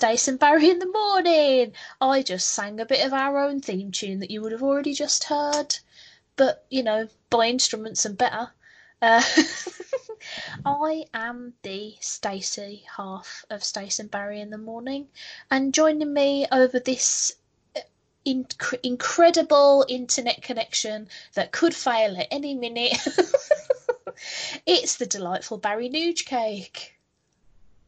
Stace and Barry in the morning. I just sang a bit of our own theme tune that you would have already just heard, but, by instruments and better. Uh, I am the Stacey half of Stace and Barry in the morning, and joining me over this incredible internet connection that could fail at any minute, it's the delightful Barry Nuge Cake.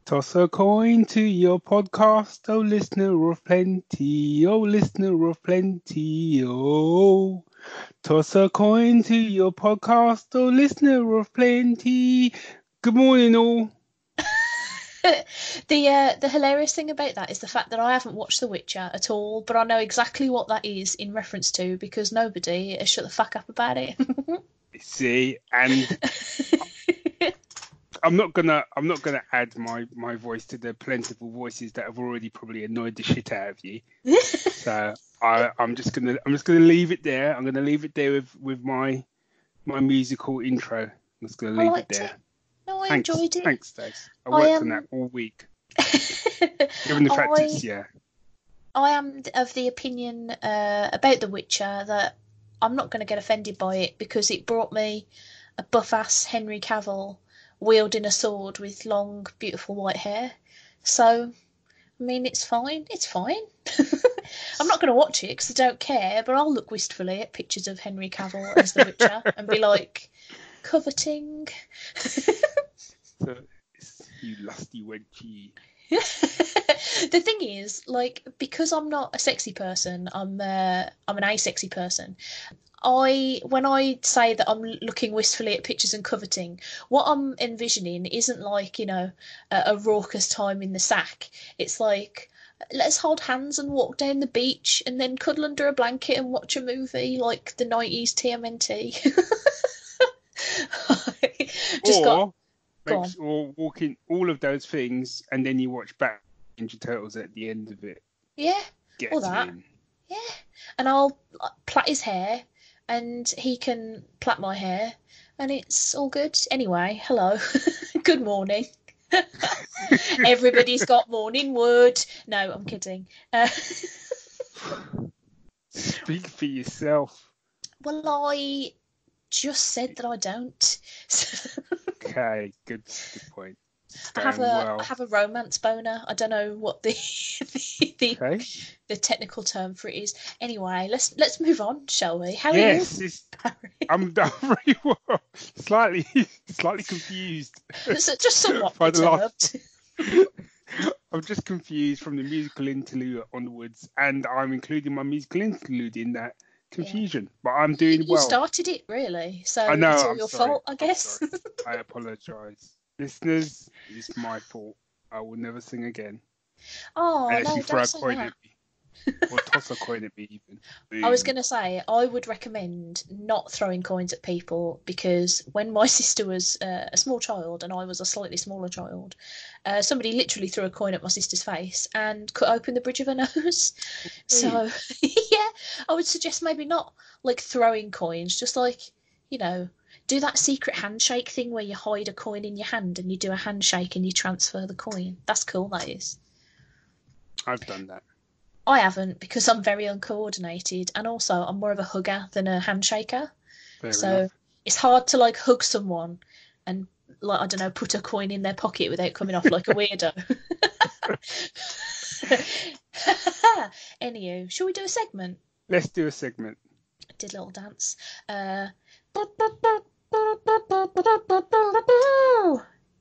Toss a coin to your podcast, oh listener of plenty, oh listener of plenty, oh. Toss a coin to your podcast, oh listener of plenty. Good morning, all. The hilarious thing about that is the fact that I haven't watched The Witcher at all, but I know exactly what that is in reference to because nobody has shut the fuck up about it. See, and I'm not gonna add my voice to the plentiful voices that have already probably annoyed the shit out of you. So I'm just gonna leave it there. I'm gonna leave it there with my musical intro. I'm just gonna leave it there. No, I enjoyed it. Thanks, Stace. I worked on that all week. Given the fact I am of the opinion about The Witcher that I'm not going to get offended by it because it brought me a buff-ass Henry Cavill wielding a sword with long, beautiful white hair. So, I mean, it's fine. It's fine. I'm not going to watch it because I don't care, but I'll look wistfully at pictures of Henry Cavill as The Witcher and be like, coveting. So, you lusty wenchie. The thing is, because I'm not a sexy person, I'm an asexy person. When I say that I'm looking wistfully at pictures and coveting, what I'm envisioning isn't a raucous time in the sack. It's like, let's hold hands and walk down the beach and then cuddle under a blanket and watch a movie like the 90s TMNT. Or walking all of those things and then you watch back Ninja Turtles at the end of it. Yeah, all that. Yeah, and I'll plait his hair and he can plait my hair and it's all good. Anyway, hello. Good morning. Everybody's got morning wood. No, I'm kidding. Speak for yourself. Well, I just said that I don't. Okay, good point. I have a romance boner. I don't know what the technical term for it is. Anyway, let's move on, shall we? How are you? I'm very well. Slightly confused. Just somewhat perturbed. I'm just confused from the musical interlude onwards, and I'm including my musical interlude in that confusion. Yeah. But I'm doing well. You started it, really, so I know, it's all your fault, I guess. I apologise. Listeners, it's my fault. I will never sing again. Oh, unless no, you throw don't a coin at me. Or toss a coin at me, even. Boom. I was going to say, I would recommend not throwing coins at people because when my sister was a small child and I was a slightly smaller child, somebody literally threw a coin at my sister's face and cut open the bridge of her nose. So, yeah, I would suggest maybe not throwing coins, just do that secret handshake thing where you hide a coin in your hand and you do a handshake and you transfer the coin. That's cool, that is. I've done that. I haven't because I'm very uncoordinated and also I'm more of a hugger than a handshaker. Fair enough. It's hard to hug someone and I don't know, put a coin in their pocket without coming off like a weirdo. Anywho, shall we do a segment? Let's do a segment. I did a little dance.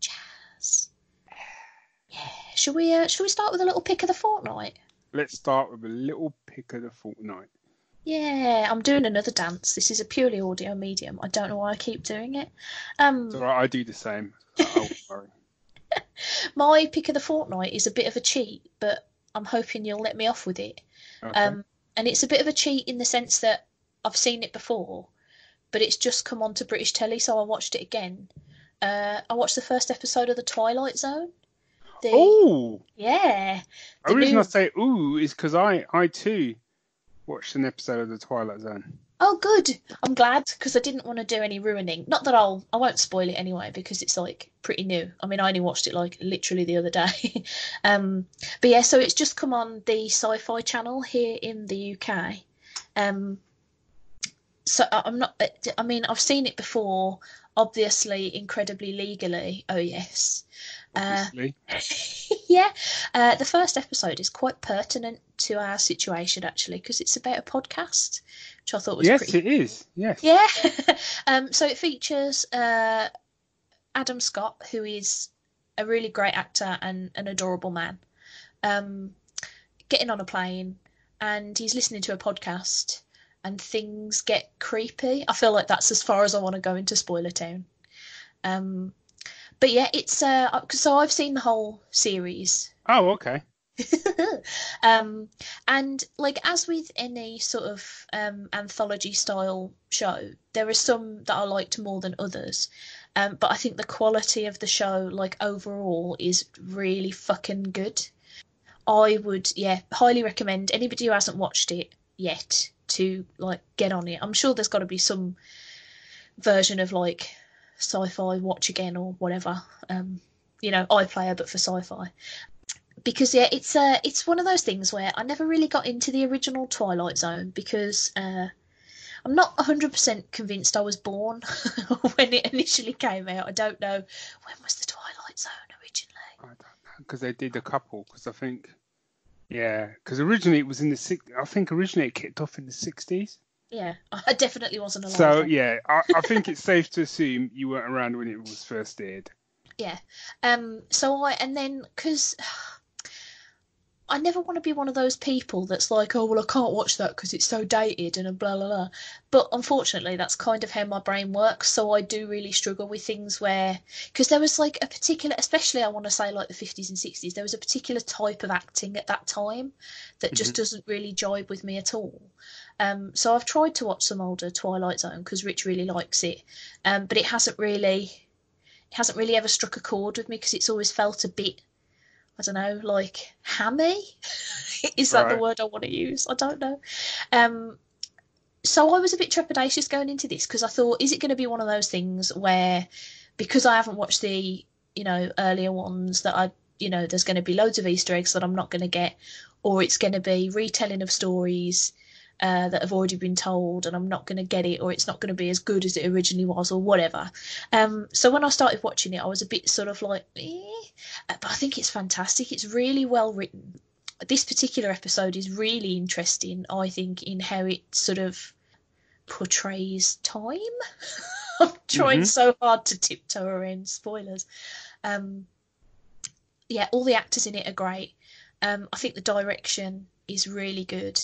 Jazz. Yeah. Shall we start with a little pick of the fortnight? Let's start with a little pick of the fortnight. Yeah, I'm doing another dance. This is a purely audio medium. I don't know why I keep doing it. It's all right, I do the same. Oh, sorry. My pick of the fortnight is a bit of a cheat, but I'm hoping you'll let me off with it. Okay. And it's a bit of a cheat in the sense that I've seen it before, but it's just come on to British telly, so I watched it again. I watched the first episode of The Twilight Zone. Yeah. The reason I say ooh is because I too watched an episode of The Twilight Zone. Oh, good. I'm glad because I didn't want to do any ruining. Not that I won't spoil it anyway because it's like pretty new. I mean, I only watched it like literally the other day. um, but yeah, so it's just come on the Sci-Fi Channel here in the UK. Um, so I'm not. I mean, I've seen it before. Obviously, incredibly legally. Oh yes. Uh, Obviously. yeah. The first episode is quite pertinent to our situation actually because it's about a podcast, which I thought was Yes, pretty. it is. Yes. Yeah. So it features Adam Scott, who is a really great actor and an adorable man, um, getting on a plane, and he's listening to a podcast, and things get creepy. I feel like that's as far as I want to go into Spoiler Town. Um, but yeah, it's so I've seen the whole series. Oh, okay. um, and like as with any sort of anthology style show, there are some that I liked more than others. But I think the quality of the show, like overall, is really fucking good. I would, yeah, highly recommend anybody who hasn't watched it yet to like get on it. I'm sure there's got to be some version of like sci-fi watch again or whatever. iPlayer but for sci-fi. Because yeah, it's one of those things where I never really got into the original Twilight Zone because I'm not 100% convinced I was born when it initially came out. I don't know when was the Twilight Zone originally. I don't know because they did a couple. Because I think, yeah, because originally it was in the I think originally it kicked off in the 60s. Yeah, I definitely wasn't alive So then. yeah, I think it's safe to assume you weren't around when it was first aired. Yeah. And then because I never want to be one of those people that's like, oh, well, I can't watch that because it's so dated and blah, blah, blah. But unfortunately, that's kind of how my brain works. So I do really struggle with things where, because there was like a particular, especially I want to say like the 50s and 60s, there was a particular type of acting at that time that just Hmm. doesn't really jibe with me at all. So I've tried to watch some older Twilight Zone because Rich really likes it. But it hasn't really ever struck a chord with me because it's always felt a bit, I don't know, like hammy. Is that the Right. word I want to use? I don't know. Um, so I was a bit trepidatious going into this because I thought, is it going to be one of those things where, because I haven't watched the, earlier ones, that there's going to be loads of Easter eggs that I'm not going to get, or it's going to be retelling of stories that have already been told and I'm not going to get it, or it's not going to be as good as it originally was, or whatever. So when I started watching it, I was a bit sort of like, but I think it's fantastic. It's really well written. This particular episode is really interesting, I think, in how it sort of portrays time. I'm trying Hmm. so hard to tiptoe around spoilers. Um, yeah, all the actors in it are great. I think the direction is really good.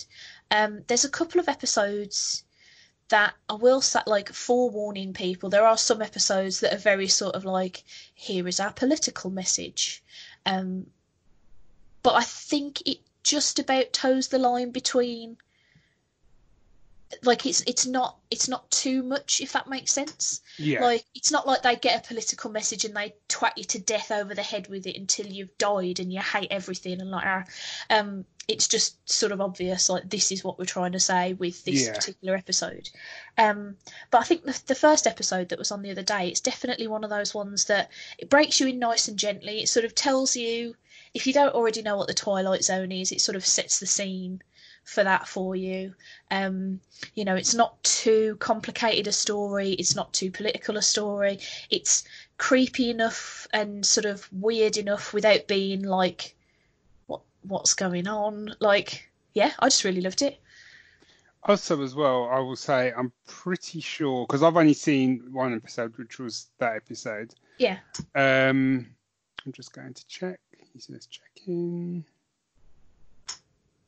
There's a couple of episodes that I will say, like, forewarning people, there are some episodes that are very sort of like, here is our political message. Um, but I think it just about toes the line between, like, it's not too much, if that makes sense. Yeah. Like, it's not like they get a political message and they twat you to death over the head with it until you've died and you hate everything and like it's just sort of obvious, like, this is what we're trying to say with this Yeah. particular episode. But I think the first episode that was on the other day, it's definitely one of those ones that it breaks you in nice and gently. It sort of tells you, if you don't already know what the Twilight Zone is, it sort of sets the scene for that for you. It's not too complicated a story, it's not too political a story, it's creepy enough and sort of weird enough without being like, what's going on? Like, yeah, I just really loved it. Also, as well, I will say I'm pretty sure because I've only seen one episode, which was that episode. Yeah. I'm just going to check. He says check in.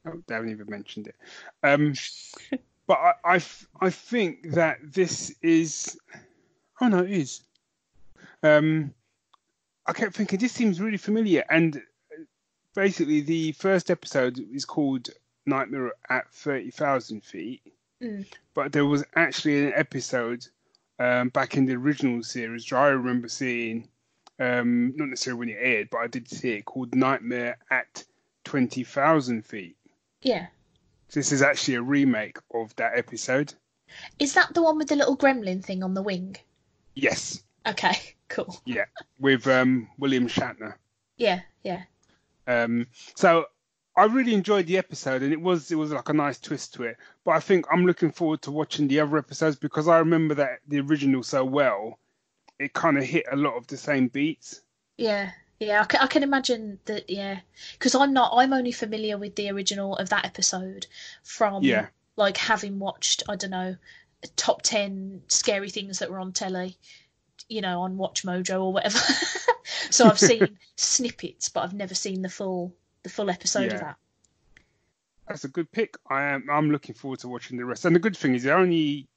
Oh, they haven't even mentioned it. But I think that this is. Oh no, it is. I kept thinking this seems really familiar, and basically the first episode is called Nightmare at 30,000 feet, Mm. but there was actually an episode back in the original series which I remember seeing, not necessarily when it aired, but I did see it, called Nightmare at 20,000 feet. Yeah. So this is actually a remake of that episode. Is that the one with the little gremlin thing on the wing? Yes, Okay, cool. yeah, with William Shatner. Yeah, yeah, Um, so I really enjoyed the episode, and it was like a nice twist to it. But I think I'm looking forward to watching the other episodes because I remember that the original so well. It kind of hit a lot of the same beats. yeah, yeah. I can imagine that. Yeah, because I'm only familiar with the original of that episode from Yeah, like having watched, I don't know, top 10 scary things that were on telly, on Watch Mojo or whatever. So I've seen snippets, but I've never seen the full episode of yeah, that. that's a good pick. I'm looking forward to watching the rest. And the good thing is they're only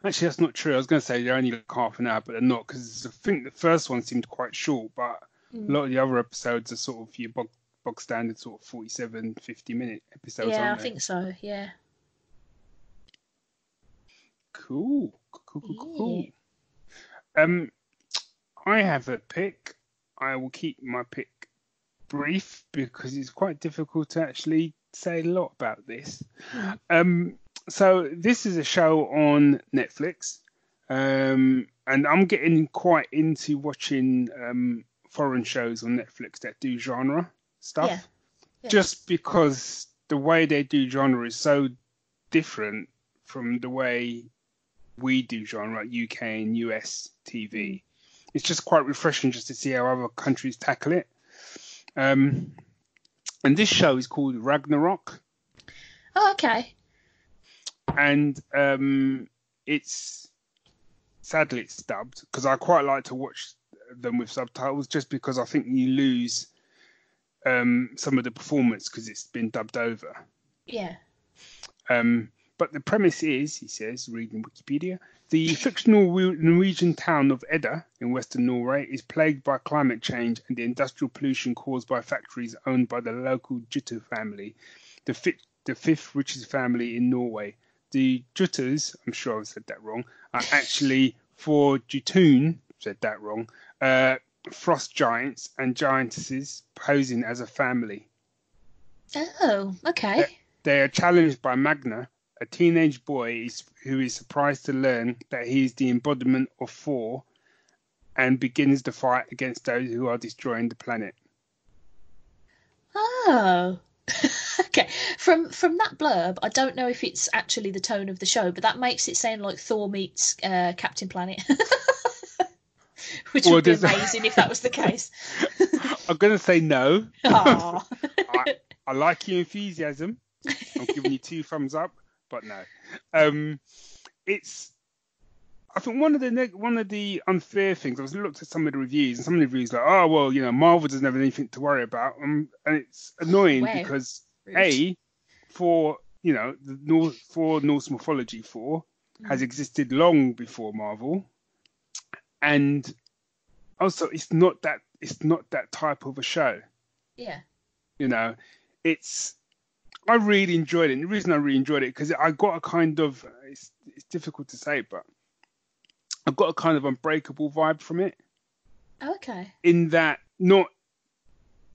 actually that's not true. I was going to say they're only like half an hour, but they're not because I think the first one seemed quite short, but a Mm. lot of the other episodes are sort of your bog standard sort of 47, 50-minute episodes, Yeah, I aren't they? think so. Yeah. Cool, cool, cool, cool, Yeah. cool. Um, I have a pick. I will keep my pick brief because it's quite difficult to actually say a lot about this. Mm. So this is a show on Netflix, and I'm getting quite into watching foreign shows on Netflix that do genre Yeah. stuff, Yeah. just because the way they do genre is so different from the way we do genre, UK and US Mm. TV. It's just quite refreshing just to see how other countries tackle it. Um, and this show is called Ragnarok, Oh, okay. and it's sadly it's dubbed because I quite like to watch them with subtitles just because I think you lose some of the performance because it's been dubbed over. Yeah. But the premise is, he says, reading Wikipedia, the fictional Norwegian town of Edda in western Norway is plagued by climate change and the industrial pollution caused by factories owned by the local Jutta family, the fifth richest family in Norway. The Juttas, I'm sure I've said that wrong, are actually for Jotun, said that wrong, frost giants and giantesses posing as a family. Oh, They, okay. they are challenged by Magna, a teenage boy who is surprised to learn that he is the embodiment of Thor and begins the fight against those who are destroying the planet. Oh. Okay. From that blurb, I don't know if it's actually the tone of the show, but that makes it sound like Thor meets Captain Planet, which Well, would be there's, amazing if that was the case. I'm going to say no. Ah. I, I like your enthusiasm. I'm giving you 2 thumbs up, but no. It's I think one of the unfair things I was looked at some of the reviews and some of the reviews like, oh well, Marvel doesn't have anything to worry about, and it's annoying Wow. because Rude. for for Norse mythology, Thor has Mm. existed long before Marvel, and also it's not that type of a show. Yeah. You know, it's I really enjoyed it. And the reason I really enjoyed it because I got a kind of it's difficult to say, but I've got a kind of unbreakable vibe from it. Okay. In that, not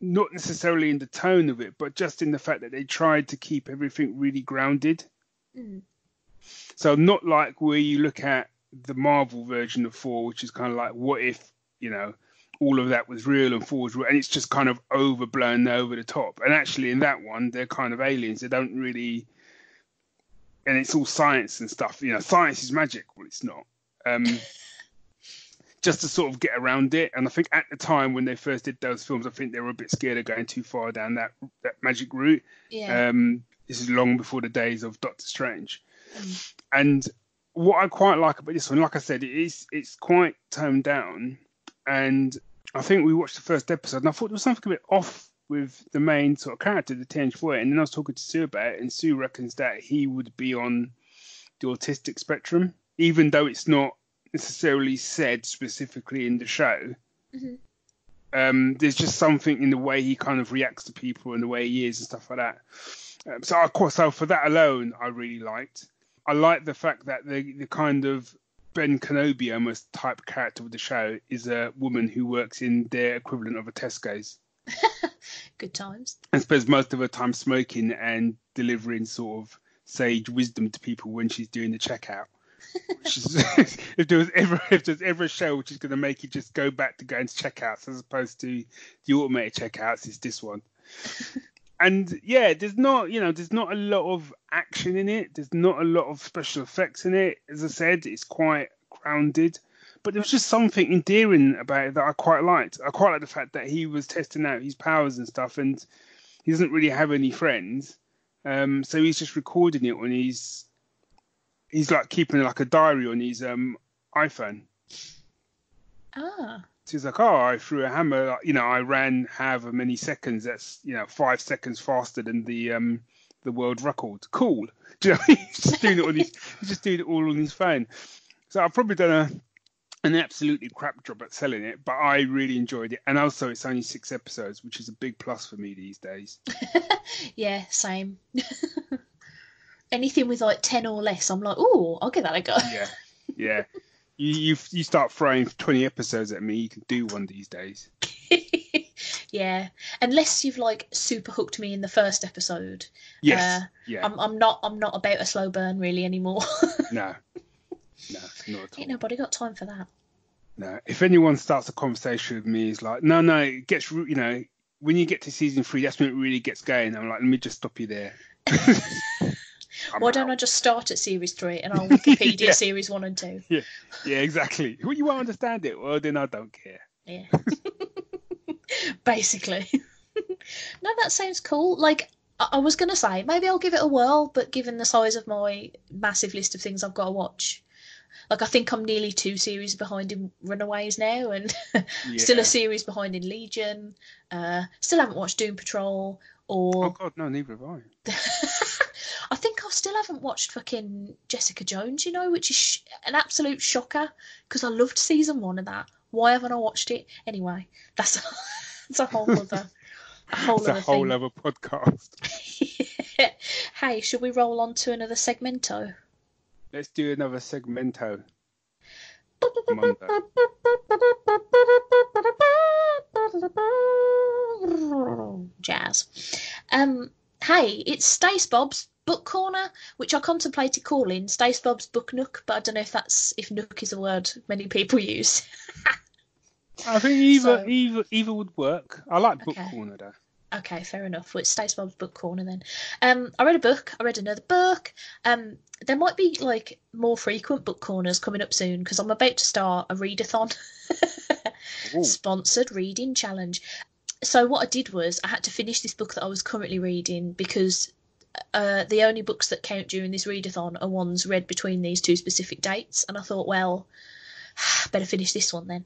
necessarily in the tone of it, but just in the fact that they tried to keep everything really grounded. Mm. So not like where you look at the Marvel version of Thor, which is kind of like, what if all of that was real and Thor was real, and it's just kind of overblown over the top. And actually, in that one, they're kind of aliens. They don't really, and it's all science and stuff. Science is magic. Well, it's not. Just to sort of get around it. And I think at the time when they first did those films, I think they were a bit scared of going too far down that magic route. Yeah. This is long before the days of Doctor Strange. Mm. And what I quite like about this one, like I said, it's quite toned down. And I think we watched the first episode and I thought there was something a bit off with the main sort of character, the teenage boy. And then I was talking to Sue about it, and Sue reckons that he would be on the autistic spectrum, even though it's not necessarily said specifically in the show. Mm-hmm. There's just something in the way he kind of reacts to people and the way he is and stuff like that. So of course, for that alone, I really liked. I like the fact that the kind of Ben Kenobi almost type character of the show is a woman who works in their equivalent of a Tesco's. Good times. And spends most of her time smoking and delivering sort of sage wisdom to people when she's doing the checkout. Which is, if there's ever a show which is going to make you just go back to going to checkouts as opposed to the automated checkouts, it's this one. And yeah, there's not a lot of action in it. There's not a lot of special effects in it. As I said, it's quite grounded. But there was just something endearing about it that I quite liked. I quite like the fact that he was testing out his powers and stuff, and he doesn't really have any friends. So he's just recording it on he's like keeping like a diary on his iPhone. Ah. So he's like, oh, I threw a hammer. I ran however many seconds. That's 5 seconds faster than the world record. Cool. Do you know, he's just doing it he's just doing it all on his phone. So I've probably done an absolutely crap job at selling it, but I really enjoyed it. And also, it's only 6 episodes, which is a big plus for me these days. Yeah, same. Anything with like 10 or less, I'm like, oh, I'll give that a go. Yeah. You start throwing 20 episodes at me, you can do one these days. Yeah, unless you've like super hooked me in the first episode. Yes. Yeah. I'm not about a slow burn really anymore. No, not at all. Ain't nobody got time for that. No, if anyone starts a conversation with me, it's like, no, it gets, when you get to season 3, that's when it really gets going. I'm like, let me just stop you there. Why don't I just start at series 3 and I'll Wikipedia series 1 and 2? Yeah, exactly. Well, you won't understand it. Well, then I don't care. Yeah. Basically. No, that sounds cool. Like, I was going to say, maybe I'll give it a whirl, but given the size of my massive list of things I've got to watch, like, I think I'm nearly 2 series behind in Runaways now, and still a series behind in Legion. Still haven't watched Doom Patrol, or... Oh, God, no, neither have I. I think I still haven't watched fucking Jessica Jones, which is an absolute shocker, because I loved season 1 of that. Why haven't I watched it? Anyway, that's a whole other other podcast. Hey, should we roll on to another segmento? Let's do another segmento. Jazz. Hey, it's Stace Bob's Book Corner, which I contemplated calling Stace Bob's Book Nook, but I don't know if Nook is a word many people use. I think either would work. I like Book Corner though. Okay, fair enough. Well, it's Stace Bob's Book Corner then. I read a book. I read another book. There might be like more frequent book corners coming up soon because I'm about to start a readathon. Sponsored reading challenge. So what I did was I had to finish this book that I was currently reading because the only books that count during this readathon are ones read between these 2 specific dates. And I thought, well, better finish this one then.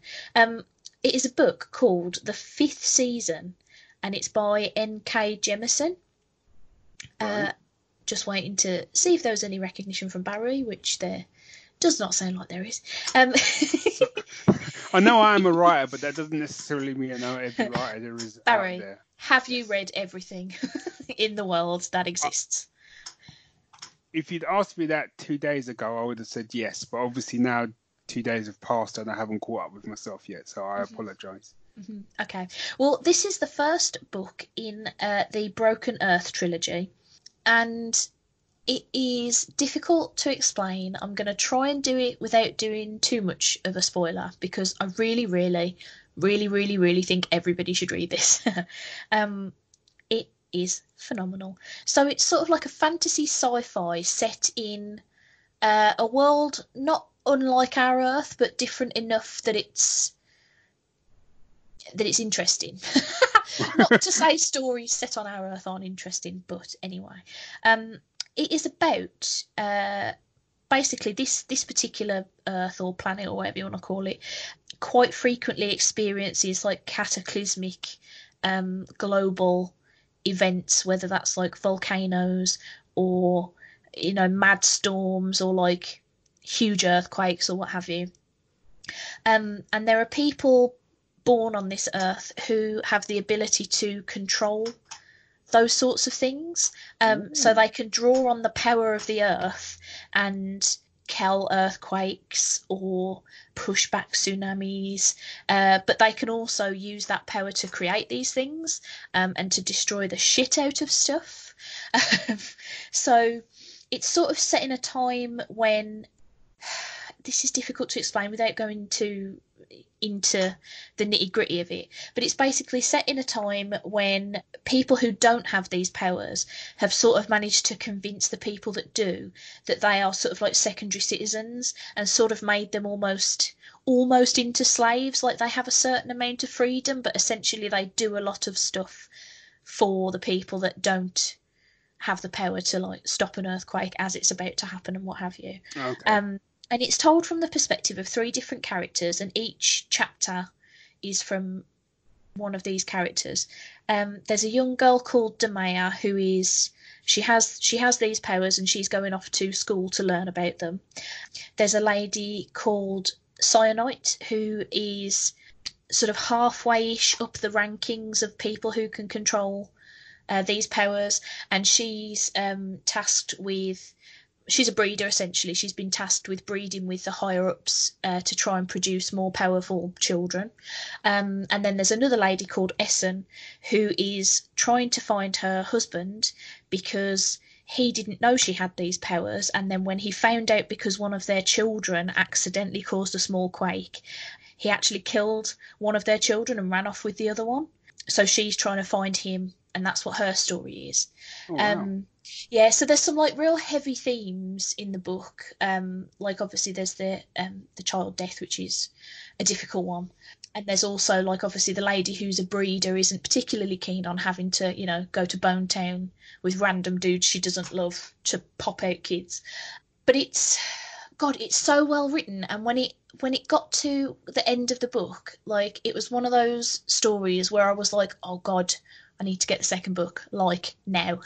It is a book called The 5th Season, and it's by N.K. Jemisin. Right. Just waiting to see if there was any recognition from Barry, which there does not sound like there is. I know I'm a writer, but that doesn't necessarily mean I know every writer there is Barry, out there. have you read everything in the world that exists? If you'd asked me that 2 days ago, I would have said yes. But obviously now 2 days have passed and I haven't caught up with myself yet, so I apologise. Mm-hmm. Okay. Well, this is the first book in the Broken Earth trilogy, and it is difficult to explain. I'm going to try and do it without doing too much of a spoiler because I really, really, really, really, really think everybody should read this. It is phenomenal. So it's sort of like a fantasy sci-fi set in a world not unlike our Earth, but different enough that it's interesting. Not to say stories set on our Earth aren't interesting, but anyway. It is about basically this particular Earth or planet or whatever you want to call it quite frequently experiences like cataclysmic global events, whether that's like volcanoes or mad storms or like huge earthquakes or what have you. And there are people born on this Earth who have the ability to control those sorts of things, so they can draw on the power of the Earth and quell earthquakes or push back tsunamis, but they can also use that power to create these things and to destroy the shit out of stuff. So it's sort of set in a time when this is difficult to explain without going into the nitty-gritty of it, but it's basically set in a time when people who don't have these powers have sort of managed to convince the people that do that they are sort of like secondary citizens, and sort of made them almost into slaves. Like, they have a certain amount of freedom, but essentially they do a lot of stuff for the people that don't have the power to like stop an earthquake as it's about to happen and what have you. Okay. And it's told from the perspective of 3 different characters, and each chapter is from one of these characters. There's a young girl called Demaya who is she has these powers, and she's going off to school to learn about them. There's a lady called Cyanite who is sort of halfway-ish up the rankings of people who can control these powers, and she's tasked with. She's a breeder, essentially. She's been tasked with breeding with the higher-ups to try and produce more powerful children. And then there's another lady called Essen who is trying to find her husband because he didn't know she had these powers. And then when he found out, because one of their children accidentally caused a small quake, he actually killed one of their children and ran off with the other one. So she's trying to find him, and that's what her story is. Oh, wow. Yeah, so there's some like real heavy themes in the book. Like, obviously there's the child death, which is a difficult one, and there's also like obviously the lady who's a breeder isn't particularly keen on having to, you know, go to Bone Town with random dudes she doesn't love to pop out kids. But it's so well written, and when it got to the end of the book, like, it was one of those stories where I was like, oh God, I need to get the second book, like, now.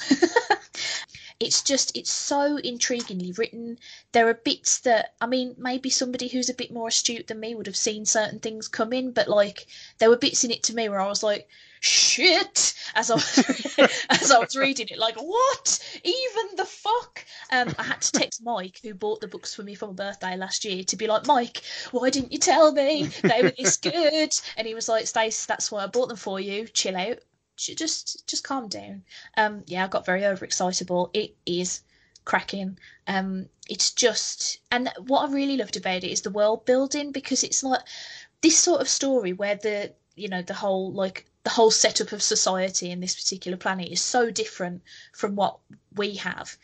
It's so intriguingly written. There are bits that, I mean, maybe somebody who's a bit more astute than me would have seen certain things coming, but like, there were bits in it to me where I was like, shit, as I was reading it, like, what? Even the fuck? I had to text Mike, who bought the books for me for my birthday last year, to be like, Mike, why didn't you tell me they were this good? And he was like, Stace, that's why I bought them for you. Chill out. Just calm down. Yeah, I got very overexcitable. It is cracking. It's just, and what I really loved about it is the world building, because it's like this sort of story where the whole setup of society in this particular planet is so different from what we have.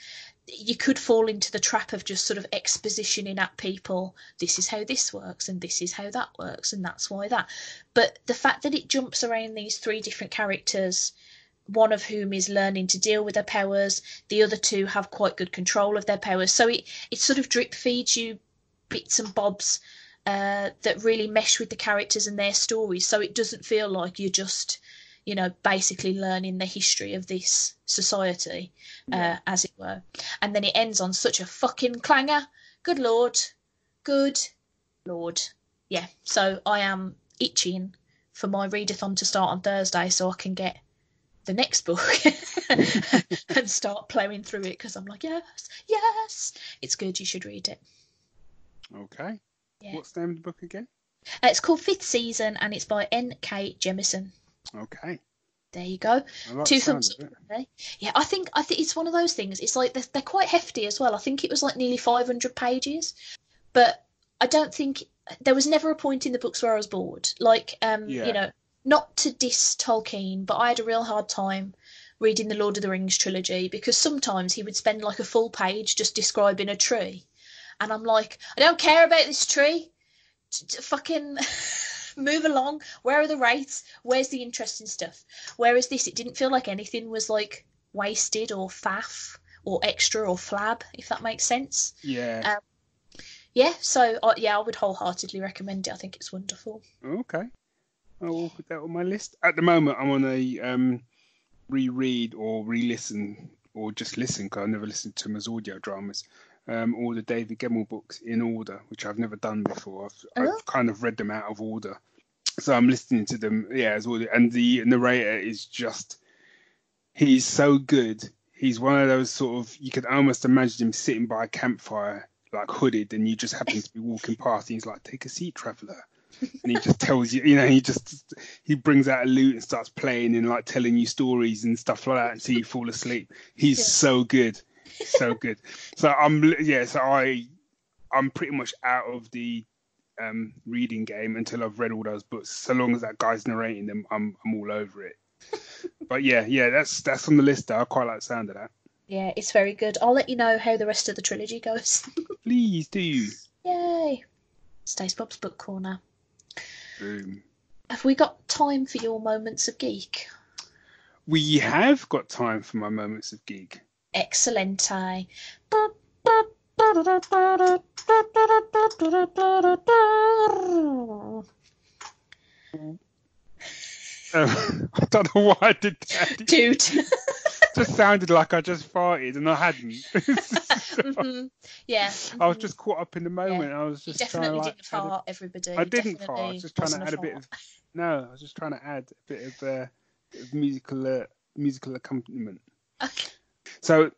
You could fall into the trap of just sort of expositioning at people, this is how this works and this is how that works and that's why that. But the fact that it jumps around these 3 different characters, one of whom is learning to deal with their powers, the other 2 have quite good control of their powers, so it sort of drip feeds you bits and bobs that really mesh with the characters and their stories, so it doesn't feel like you're just, you know, basically learning the history of this society, as it were. And then it ends on such a fucking clanger. Good Lord. Yeah, so I am itching for my readathon to start on Thursday so I can get the next book and start ploughing through it, because I'm like, yes, it's good, you should read it. Okay. Yeah. What's the name of the book again? It's called Fifth Season, and it's by N.K. Jemisin. Okay. There you go. I like 2 the sound thumbs of up. it. Yeah, I think it's one of those things. It's like they're quite hefty as well. I think it was like nearly 500 pages, but I don't think there was never a point in the books where I was bored. Like, you know, not to diss Tolkien, but I had a real hard time reading the Lord of the Rings trilogy, because sometimes he would spend like a full page just describing a tree, and I'm like, I don't care about this tree. Fucking move along. Where are the rates? Where's the interesting stuff? Whereas this, it didn't feel like anything was like wasted or faff or extra or flab, if that makes sense. Yeah. Yeah, so I would wholeheartedly recommend it. I think it's wonderful. Okay. I will put that on my list. At the moment, I'm on a reread or re-listen or just listen, because I never listened to them as audio dramas. All the David Gemmell books in order, which I've never done before. I've kind of read them out of order, so I'm listening to them, as order. And the narrator is he's so good. He's one of those sort of, you could almost imagine him sitting by a campfire, like hooded, and you just happen to be walking past, and he's like, "Take a seat, traveller." And he just tells you, he brings out a lute and starts playing and like telling you stories and stuff like that until you fall asleep. He's so good. So good. So I'm pretty much out of the reading game until I've read all those books. So long as that guy's narrating them, I'm all over it. But yeah, that's on the list though. I quite like the sound of that. Yeah, it's very good. I'll let you know how the rest of the trilogy goes. Please do. Yay! Stace Bob's Book Corner. Boom. Have we got time for your moments of geek? We have got time for my moments of geek. Excellente. I don't know why I did that. Dude. Just sounded like I just farted and I hadn't. Mm-hmm. Yeah. Mm-hmm. I was just caught up in the moment. Yeah. I was just You definitely trying to didn't fart, everybody. I didn't fart. I was just trying to add a bit of. No, I was just trying to add a bit of musical accompaniment. Okay. So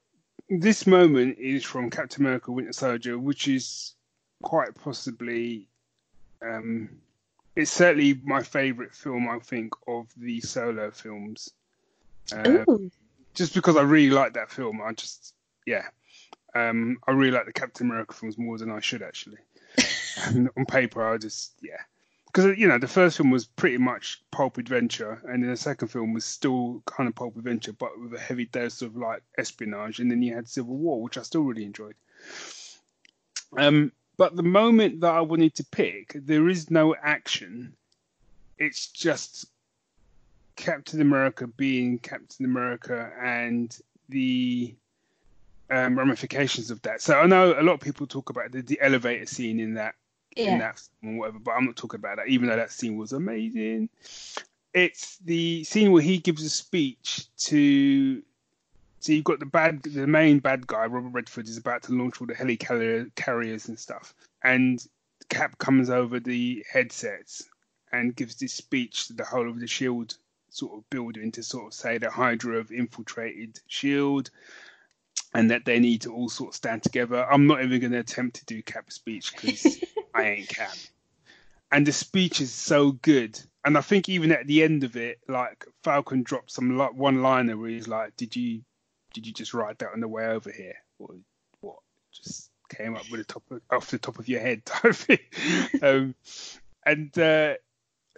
this moment is from Captain America: Winter Soldier, which is quite possibly. It's certainly my favourite film, I think, of the solo films. Just because I really like that film. I really like the Captain America films more than I should, actually. On paper, because the first film was pretty much pulp adventure, and then the second film was still kind of pulp adventure, but with a heavy dose of like espionage, and then you had Civil War, which I still really enjoyed. But the moment that I wanted to pick, there is no action. It's just Captain America being Captain America and the ramifications of that. So I know a lot of people talk about the elevator scene in that or whatever, but I'm not talking about that, even though that scene was amazing. It's the scene where he gives a speech to. So you've got the main bad guy, Robert Redford, is about to launch all the helicarriers and stuff, and Cap comes over the headsets and gives this speech to the whole of the Shield sort of building to sort of say that Hydra have infiltrated Shield and that they need to all sort of stand together. I'm not even going to attempt to do Cap's speech because I ain't Cap. And the speech is so good. And I think even at the end of it, like Falcon dropped some one-liner where he's like, "Did you just write that on the way over here, or what? Just came up with off the top of your head type thing."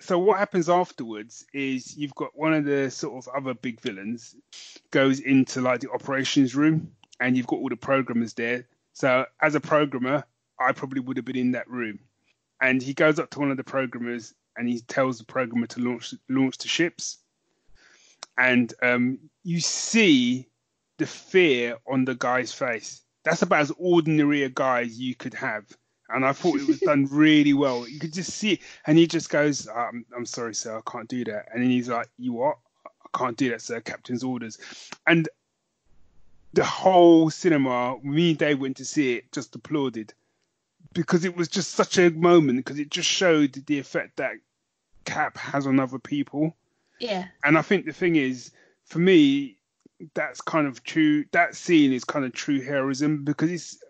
So what happens afterwards is you've got one of the sort of other big villains goes into like the operations room, and you've got all the programmers there. So as a programmer, I probably would have been in that room. And he goes up to one of the programmers and he tells the programmer to launch the ships. And you see the fear on the guy's face. That's about as ordinary a guy as you could have. And I thought it was done really well. You could just see it. And he just goes, "I'm sorry, sir, I can't do that." And then he's like, "You what? I can't do that, sir. Captain's orders." And the whole cinema, me and Dave went to see it, just applauded. Because it was just such a moment, because it just showed the effect that Cap has on other people. Yeah. And I think the thing is, for me, that's kind of true. That scene is kind of true heroism, because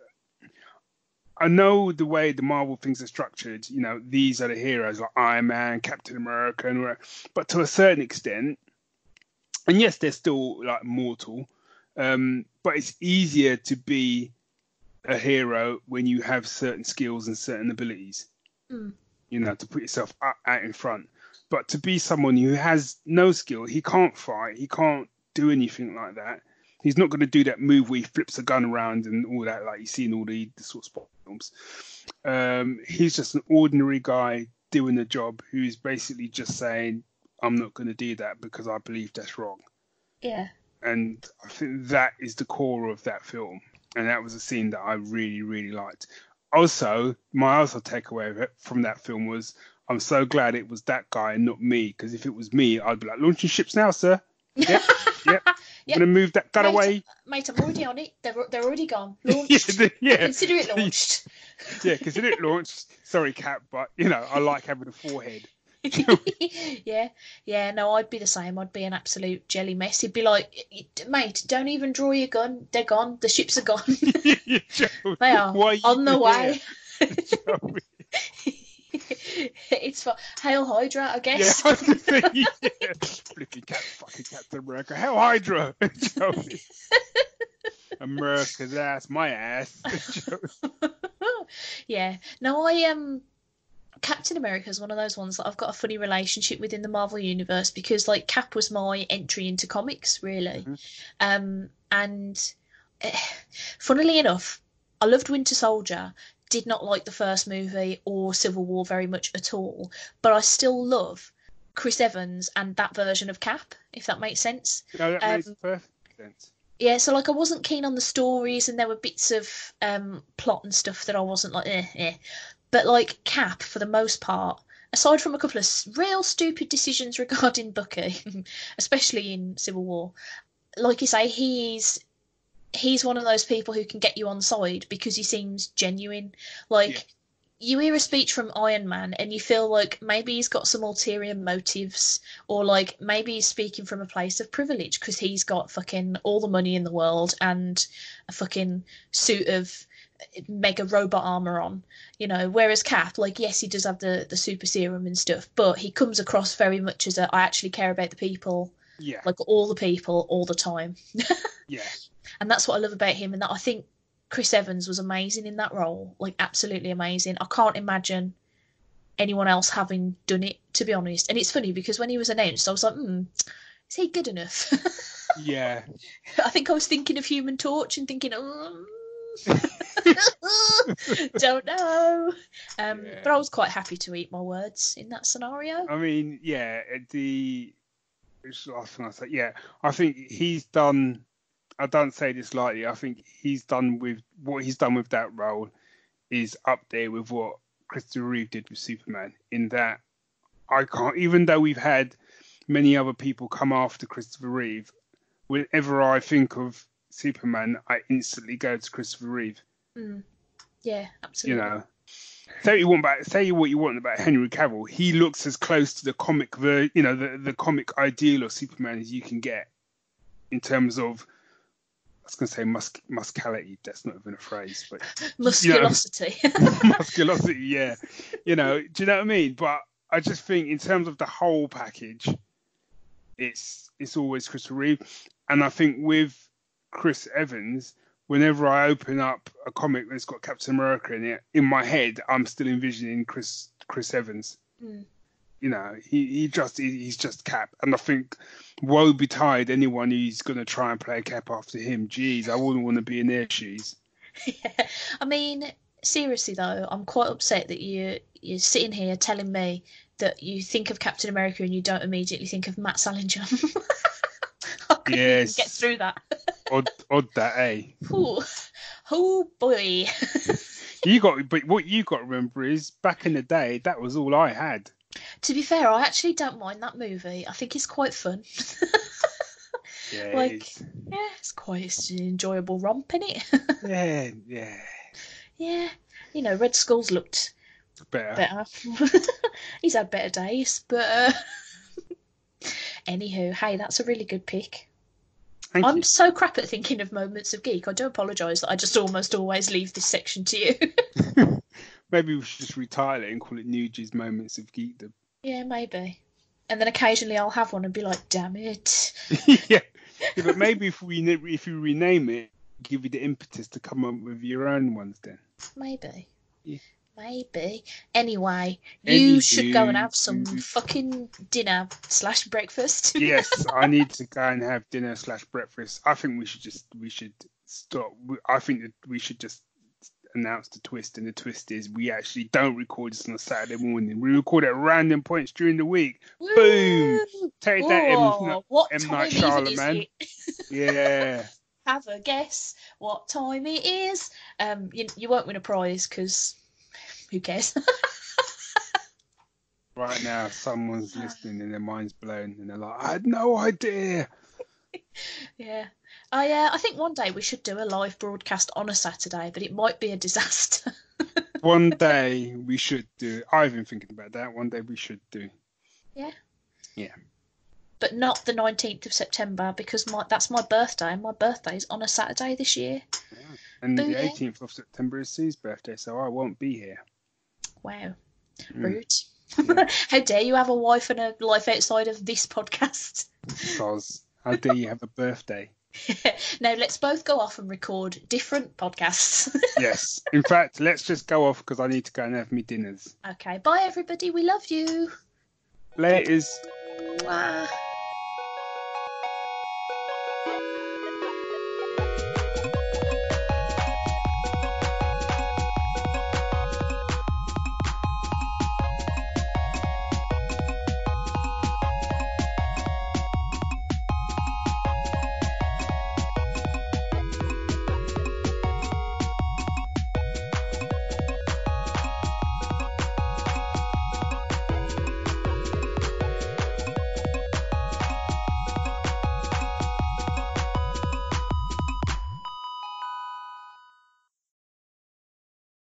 I know the way the Marvel things are structured, these are the heroes like Iron Man, Captain America, but to a certain extent, and yes, they're still like mortal, but it's easier to be a hero when you have certain skills and certain abilities, to put yourself out in front. But to be someone who has no skill, he can't fight, he can't do anything like that. He's not going to do that move where he flips a gun around and all that, like you see in all the sort of sport films. He's just an ordinary guy doing a job who's basically just saying, "I'm not going to do that because I believe that's wrong." Yeah. And I think that is the core of that film. And that was a scene that I really, really liked. Also, my other takeaway from that film was, I'm so glad it was that guy and not me, because if it was me, I'd be like, "Launching ships now, sir." Yep. I'm going to move that gun away. Mate, I'm already on it. They're already gone. Launched. Yeah. Consider it launched. Yeah, consider it launched. Sorry, Cap, but, I like having a forehead. Yeah, no, I'd be the same. I'd be an absolute jelly mess. He'd be like, "Mate, don't even draw your gun. They're gone. The ships are gone." They are on the way. It's for Hail Hydra, I guess. Yeah, I was going to say, flipping fucking Captain America. Hail Hydra. America, that's my ass. Yeah. No, Captain America is one of those ones that I've got a funny relationship with in the Marvel universe because like Cap was my entry into comics, really. Mm-hmm. And funnily enough, I loved Winter Soldier, did not like the first movie or Civil War very much at all, but I still love Chris Evans and that version of Cap, if that makes sense. No, that makes Um, perfect sense. yeah, so like I wasn't keen on the stories, and there were bits of plot and stuff that I wasn't like, But like Cap, for the most part, aside from a couple of real stupid decisions regarding Bucky, especially in Civil War, like you say, he's one of those people who can get you on side because he seems genuine. Yeah, Like you hear a speech from Iron Man and you feel like maybe he's got some ulterior motives, or like maybe he's speaking from a place of privilege because he's got fucking all the money in the world and a fucking suit of mega robot armor on, whereas Cap, like, yes, he does have the super serum and stuff, but he comes across very much as I actually care about the people, yeah, like all the people all the time. yeah. And that's what I love about him, and that I think Chris Evans was amazing in that role, like absolutely amazing. I can't imagine anyone else having done it, to be honest. And it's funny because when he was announced, I was like, is he good enough? Yeah. I think I was thinking of Human Torch and thinking, don't know. Yeah. But I was quite happy to eat my words in that scenario. I mean, yeah, it's last thing I say, yeah, I think he's done. I don't say this lightly. I think he's done with what he's done with that role is up there with what Christopher Reeve did with Superman. In that, I can't, even though we've had many other people come after Christopher Reeve, whenever I think of Superman, I instantly go to Christopher Reeve. Yeah, You absolutely. know, say what you want about Henry Cavill. He looks as close to the comic the comic ideal of Superman as you can get in terms of, I was going to say muscality. That's not even a phrase, but Musculosity. musculosity. Yeah, do you know what I mean? But I just think in terms of the whole package, it's always Chris Reeve, and I think with Chris Evans, whenever I open up a comic that's got Captain America in it, in my head, I'm still envisioning Chris Evans. He's just Cap, and I think woe betide anyone who's going to try and play a Cap after him. Jeez, I wouldn't want to be in their shoes. Yeah. I mean, seriously though, I'm quite upset that you're sitting here telling me that you think of Captain America and you don't immediately think of Matt Salinger. I couldn't even get Yes, through that. odd that, eh? Ooh. Oh boy. But what you got to remember is back in the day, that was all I had. To be fair, I actually don't mind that movie. I think it's quite fun. Yeah, Like, yeah, it's an enjoyable romp, innit? yeah, yeah. Yeah, Red Skull's looked Better. better. He's had better days, but anywho, hey, that's a really good pick. Thank I'm you. so crap at thinking of moments of geek. I do apologise that I just almost always leave this section to you. Maybe we should just retitle it and call it Nuge's Moments of Geekdom. Yeah, maybe. And then occasionally I'll have one and be like, damn it. Yeah, but maybe if you rename it, give you the impetus to come up with your own ones then. Maybe. Yeah. Maybe. Anyway, you should go and Anywho, have some fucking dinner / breakfast. yes, I need to go and have dinner / breakfast. I think we should stop. I think that we should just announce the twist, and the twist is we actually don't record this on a Saturday morning. We record at random points during the week. Woo! Boom! Take that, What M. time Night even Shyamalan. is it? Yeah. Have a guess what time it is. You won't win a prize because who cares? Right now, someone's listening and their mind's blown, and they're like, "I had no idea." Yeah. I think one day we should do a live broadcast on a Saturday, but it might be a disaster. One day we should do. I've been thinking about that. One day we should do. Yeah. Yeah. But not the 19th of September because that's my birthday, and my birthday's on a Saturday this year. Yeah. And Boo, the yeah. 18th of September is Sue's birthday, so I won't be here. Wow. Mm. Rude. Yeah. How dare you have a wife and a life outside of this podcast? Soz. How dare you have a birthday? Now let's both go off and record different podcasts. Yes. In fact, let's just go off because I need to go and have me dinners. Okay, bye everybody. We love you. Laters. Mwah.